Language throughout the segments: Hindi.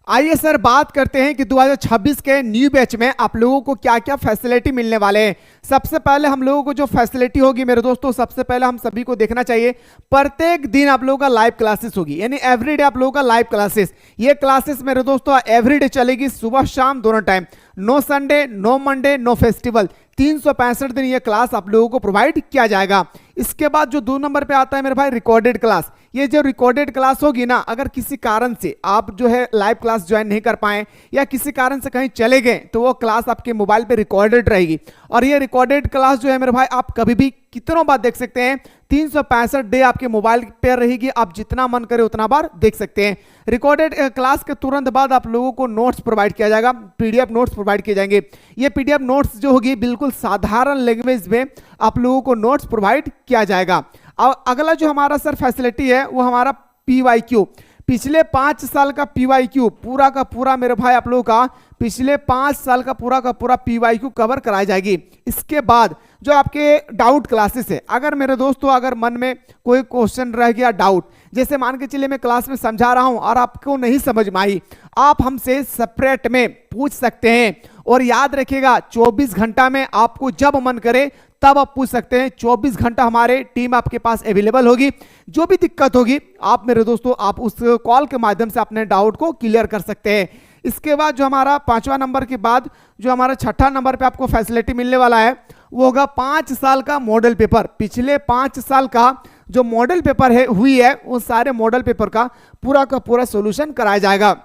आइए सर बात करते हैं कि 2026 के न्यू बैच में आप लोगों को क्या क्या फैसिलिटी मिलने वाले हैं। सबसे पहले हम लोगों को जो फैसिलिटी होगी मेरे दोस्तों, सबसे पहले हम सभी को देखना चाहिए प्रत्येक दिन आप लोगों का लाइव क्लासेस होगी, यानी एवरीडे आप लोगों का लाइव क्लासेस। ये क्लासेस मेरे दोस्तों एवरीडे चलेगी, सुबह शाम दोनों time. No Sunday, no Monday, no festival, 365 दिन ये क्लास आप लोगों को प्रोवाइड किया जाएगा। इसके बाद जो 2 नंबर पे आता है मेरे भाई रिकॉर्डेड क्लास। ये जो रिकॉर्डेड क्लास होगी ना, अगर किसी कारण से आप जो है लाइव क्लास ज्वाइन नहीं कर पाए या किसी कारण से कहीं चले गए तो वो क्लास आपके मोबाइल पे रिकॉर्डेड रहेगी। और ये रिकॉर्डेड क्लास जो है मेरे भाई आप कभी भी कितनों बार देख सकते हैं, 365 डे आपके मोबाइल पे रहेगी, आप जितना मन करे उतना बार देख सकते हैं। रिकॉर्डेड क्लास के तुरंत बाद आप लोगों को नोट्स प्रोवाइड किया जाएगा, पीडीएफ नोट्स प्रोवाइड किए जाएंगे। ये पीडीएफ नोट्स जो होगी बिल्कुल साधारण लैंग्वेज में आप लोगों को नोट्स प्रोवाइड किया जाएगा। और अगला जो हमारा सर फैसिलिटी है वो हमारा पीवाईक्यू, पिछले 5 साल का पीवाईक्यू पूरा का पूरा मेरे भाई आप लोगों का पिछले 5 साल का पूरा पीवाईक्यू कवर कराई जाएगी। इसके बाद जो आपके डाउट क्लासेस है, अगर मेरे दोस्तों अगर मन में कोई क्वेश्चन रह गया डाउट, जैसे मान के चलिए मैं क्लास में समझा रहा हूं और आपको नहीं समझ में आई, आप हमसे सेपरेट में पूछ सकते हैं। और याद रखिएगा 24 घंटा में आपको जब मन करे तब आप पूछ सकते हैं। 24 घंटा हमारे टीम आपके पास अवेलेबल होगी। जो भी दिक्कत होगी आप मेरे दोस्तों आप उस कॉल के माध्यम से अपने डाउट को क्लियर कर सकते हैं। इसके बाद जो हमारा 5वां नंबर के बाद जो हमारा 6ठा नंबर पे आपको फैसिलिटी मिलने वाला है वो होगा 5 साल का मॉडल पेपर। पिछले 5 साल का जो मॉडल पेपर है हुई है वो सारे मॉडल पेपर का पूरा सॉल्यूशन कराया जाएगा।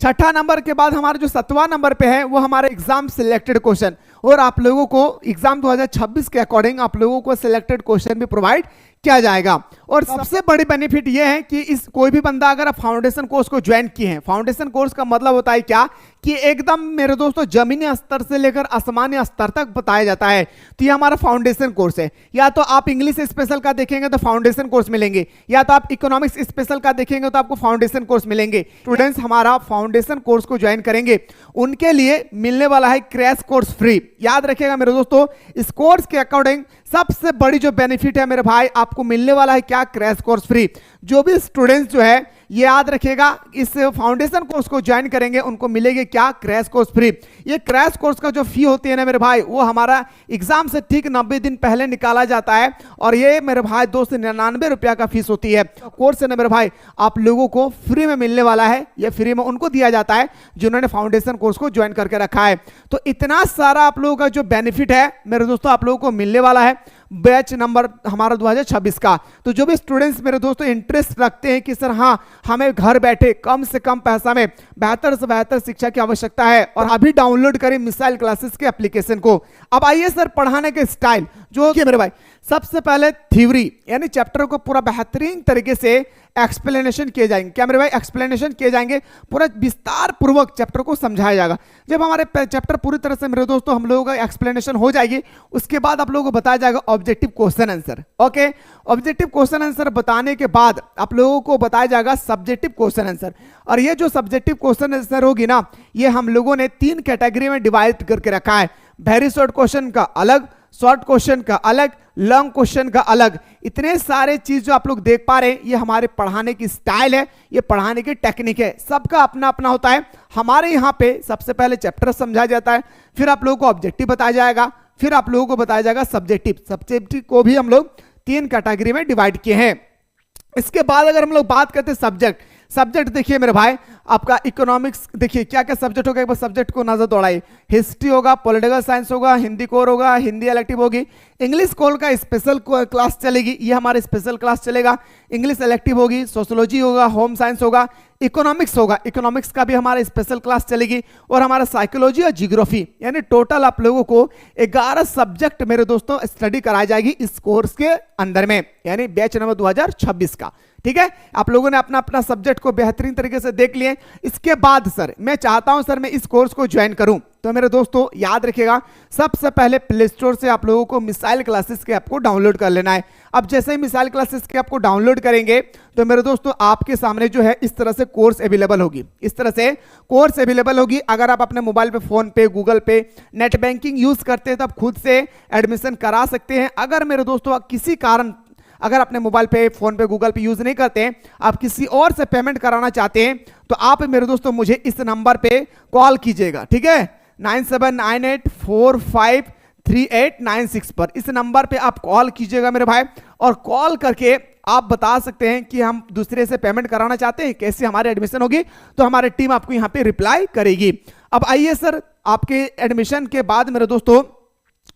6ठा नंबर के बाद हमारा जो 7वां नंबर पे है वो हमारे एग्जाम सिलेक्टेड क्वेश्चन, और आप लोगों को एग्जाम 2026 के अकॉर्डिंग आप लोगों को सिलेक्टेड क्वेश्चन भी प्रोवाइड किया जाएगा। और सबसे बड़ी बेनिफिट ये है कि इस कोई भी बंदा अगर आप फाउंडेशन कोर्स को ज्वाइन किए हैं, फाउंडेशन कोर्स का मतलब होता है क्या कि एकदम मेरे दोस्तों जमीनी स्तर से लेकर आसमानी स्तर तक बताया जाता है। तो ये हमारा फाउंडेशन कोर्स है। या तो आप इंग्लिश स्पेशल का देखेंगे तो फाउंडेशन कोर्स मिलेंगे, या तो आप इकोनॉमिक्स स्पेशल का देखेंगे तो आपको फाउंडेशन कोर्स मिलेंगे। स्टूडेंट्स हमारा फाउंडेशन कोर्स को ज्वाइन करेंगे उनके लिए मिलने वाला है क्रैश कोर्स फ्री। याद रखिएगा मेरे दोस्तों, इस कोर्स के अकॉर्डिंग सबसे बड़ी जो बेनिफिट है मेरे भाई आपको मिलने वाला है क्या, क्रैश कोर्स फ्री। जो भी स्टूडेंट्स जो है ये याद रखिएगा इस फाउंडेशन कोर्स को ज्वाइन करेंगे उनको मिलेगी क्या, क्रैश कोर्स फ्री। ये क्रैश कोर्स का जो फी होती है ना मेरे भाई वो हमारा एग्जाम से ठीक 90 दिन पहले निकाला जाता है, और ये मेरे भाई 299 रुपया का फीस होती है। कोर्स है ना मेरे भाई आप लोगों को फ्री में मिलने वाला है, ये फ्री में उनको दिया जाता है जिन्होंने फाउंडेशन कोर्स को ज्वाइन करके रखा है। तो इतना सारा आप लोगों का जो बेनिफिट है मेरे दोस्तों आप लोगों को मिलने वाला है बैच नंबर हमारा 2026 का। तो जो भी स्टूडेंट्स मेरे दोस्तों इंटरेस्ट रखते हैं कि सर हाँ हमें घर बैठे कम से कम पैसा में बेहतर से बेहतर शिक्षा की आवश्यकता है, और अभी डाउनलोड करें मिसाइल क्लासेस के एप्लीकेशन को। अब आइए सर पढ़ाने के स्टाइल जो कि मेरे भाई सबसे पहले थ्योरी यानी चैप्टर को पूरा बेहतरीन तरीके से एक्सप्लेनेशन किए जाएंगे। क्या मेरे भाई, एक्सप्लेनेशन किए जाएंगे, पूरा विस्तार पूर्वक चैप्टर को समझाया जाएगा। जब हमारे चैप्टर पूरी तरह से मेरे दोस्तों हम लोगों का एक्सप्लेनेशन हो जाएगी उसके बाद आप लोगों को बताया जाएगा objective question answer. Okay, objective question answer बताने के बाद आप लोगों को बताया जाएगा सब्जेक्टिव क्वेश्चन आंसर। और ये जो सब्जेक्टिव क्वेश्चन आंसर होगी ना ये हम लोगों ने 3 कैटेगरी में डिवाइड करके रखा है। वेरी शॉर्ट क्वेश्चन का अलग, शॉर्ट क्वेश्चन का अलग, लॉन्ग क्वेश्चन का अलग। इतने सारे चीज जो आप लोग देख पा रहे हैं ये हमारे पढ़ाने की स्टाइल है, ये पढ़ाने की टेक्निक है, सबका अपना अपना होता है। हमारे यहाँ पे सबसे पहले चैप्टर समझाया जाता है, फिर आप लोगों को ऑब्जेक्टिव बताया जाएगा, फिर आप लोगों को बताया जाएगा सब्जेक्टिव। सब्जेक्टिव को भी हम लोग 3 कैटेगरी में डिवाइड किए हैं। इसके बाद अगर हम लोग बात करते हैं सब्जेक्ट देखिए मेरे भाई आपका इकोनॉमिक्स, देखिए क्या क्या सब्जेक्ट होगा, एक बार सब्जेक्ट को नजर दौड़ाइए। हिस्ट्री होगा, पॉलिटिकल साइंस होगा, हिंदी कोर होगा, हिंदी इलेक्टिव होगी, इंग्लिश कोर का स्पेशल क्लास चलेगी, ये हमारा स्पेशल क्लास चलेगा, इंग्लिश इलेक्टिव होगी, सोशियोलॉजी होगा, होम साइंस होगा, इकोनॉमिक्स होगा, इकोनॉमिक्स का भी हमारा स्पेशल क्लास चलेगी, और हमारा साइकोलॉजी और जियोग्राफी, यानी टोटल आप लोगों को 11 सब्जेक्ट मेरे दोस्तों स्टडी कराई जाएगी इस कोर्स के अंदर में, यानी बैच नंबर 2026 का। ठीक है, आप लोगों ने अपना अपना सब्जेक्ट को बेहतरीन तरीके से देख लिए। इसके बाद सर मैं चाहता हूं सर मैं इस कोर्स को ज्वाइन करूं, तो मेरे दोस्तों याद रखिएगा सबसे पहले प्ले स्टोर से आप लोगों को मिसाइल क्लासेस के ऐप को डाउनलोड कर लेना है। अब जैसे ही मिसाइल क्लासेस के ऐप को डाउनलोड करेंगे तो मेरे दोस्तों आपके सामने जो है इस तरह से कोर्स अवेलेबल होगी, इस तरह से कोर्स अवेलेबल होगी। अगर आप अपने मोबाइल पे, फोन पे, गूगल पे, नेट बैंकिंग यूज करते हैं तो आप खुद से एडमिशन करा सकते हैं। अगर मेरे दोस्तों किसी कारण अगर अपने मोबाइल पे, फोन पे, गूगल पे यूज नहीं करते हैं, आप किसी और से पेमेंट कराना चाहते हैं, तो आप मेरे दोस्तों मुझे इस नंबर पे कॉल कीजिएगा, ठीक है, 9798453896 पर। इस नंबर पे आप कॉल कीजिएगा मेरे भाई, और कॉल करके आप बता सकते हैं कि हम दूसरे से पेमेंट कराना चाहते हैं, कैसे हमारे एडमिशन होगी, तो हमारी टीम आपको यहाँ पे रिप्लाई करेगी। अब आइए सर, आपके एडमिशन के बाद मेरे दोस्तों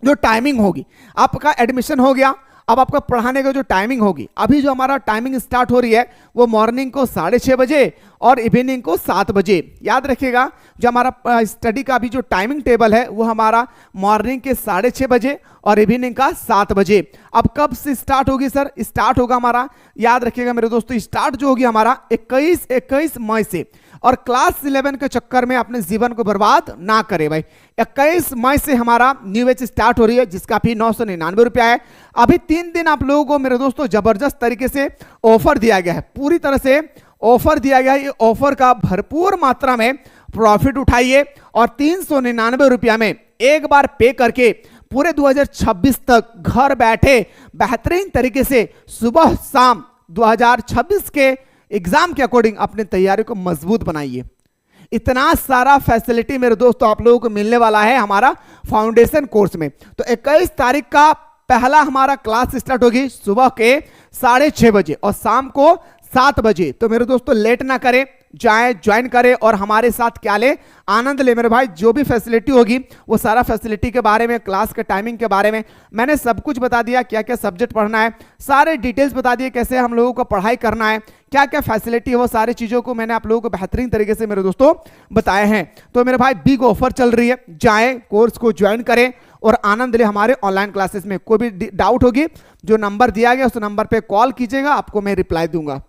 जो टाइमिंग होगी, आपका एडमिशन हो गया, अब आपका पढ़ाने का जो टाइमिंग होगी, अभी जो हमारा टाइमिंग स्टार्ट हो रही है वो मॉर्निंग को 6:30 बजे और इवनिंग को 7 बजे। याद रखिएगा, जो हमारा स्टडी का अभी जो टाइमिंग टेबल है वो हमारा मॉर्निंग के 6:30 बजे और इवनिंग का 7 बजे। अब कब से स्टार्ट होगी सर? स्टार्ट होगा हमारा, याद रखिएगा मेरे दोस्तों, स्टार्ट जो होगी हमारा 21 मई से। और क्लास 11 के चक्कर में अपने जीवन को बर्बाद ना करें भाई। 21 मई से हमारा न्यू बैच स्टार्ट हो रही है, जिसका फी 999 रुपया है। अभी 3 दिन आप लोगों को मेरे दोस्तों जबरदस्त तरीके से ऑफर दिया गया है, पूरी तरह से ऑफर दिया गया है। ये ऑफर का भरपूर मात्रा में प्रॉफिट उठाइए और 399 रुपया में एक बार पे करके पूरे 2026 तक घर बैठे बेहतरीन तरीके से सुबह शाम 2026 के एग्जाम के अकॉर्डिंग अपने तैयारी को मजबूत बनाइए। इतना सारा फैसिलिटी मेरे दोस्तों आप लोगों को मिलने वाला है हमारा फाउंडेशन कोर्स में। तो 21 तारीख का पहला हमारा क्लास स्टार्ट होगी सुबह के 6:30 बजे और शाम को 7 बजे। तो मेरे दोस्तों लेट ना करें, जाएं, ज्वाइन करें और हमारे साथ क्या ले, आनंद ले मेरे भाई। जो भी फैसिलिटी होगी वो सारा फैसिलिटी के बारे में, क्लास के टाइमिंग के बारे में मैंने सब कुछ बता दिया, क्या क्या सब्जेक्ट पढ़ना है, सारे डिटेल्स बता दिए, कैसे हम लोगों को पढ़ाई करना है, क्या क्या फैसिलिटी है, वो सारी चीजों को मैंने आप लोगों को बेहतरीन तरीके से मेरे दोस्तों बताए हैं। तो मेरे भाई बिग ऑफर चल रही है, जाएं, कोर्स को ज्वाइन करें और आनंद ले हमारे ऑनलाइन क्लासेस में। कोई भी डाउट होगी, जो नंबर दिया गया उस नंबर पे कॉल कीजिएगा, आपको मैं रिप्लाई दूंगा।